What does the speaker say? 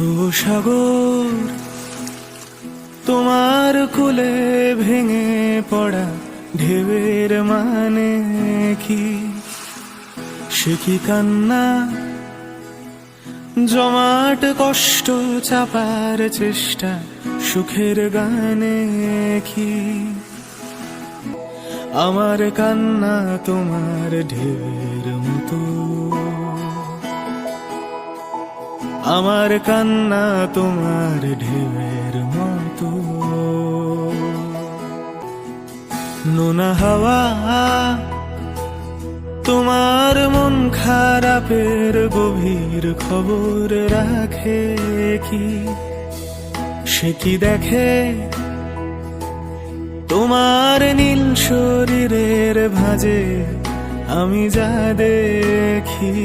ও সাগর, তোমার কোলে ভেঙে পড়া ঢেউয়ের মানে কি? সে কি কান্না, জমাট কষ্ট চাপার চেষ্টা সুখের গানে কি? আমার কান্না তোমার ঢেউয়ের মতো, আমার কান্না তোমার ঢেউয়ের মতো। নোনা হাওয়া তোমার মন খারাপের গভীর খবর রাখে কি? সে কি দেখে তোমার নীল শরীরের ভাঁজে আমি যা দেখি?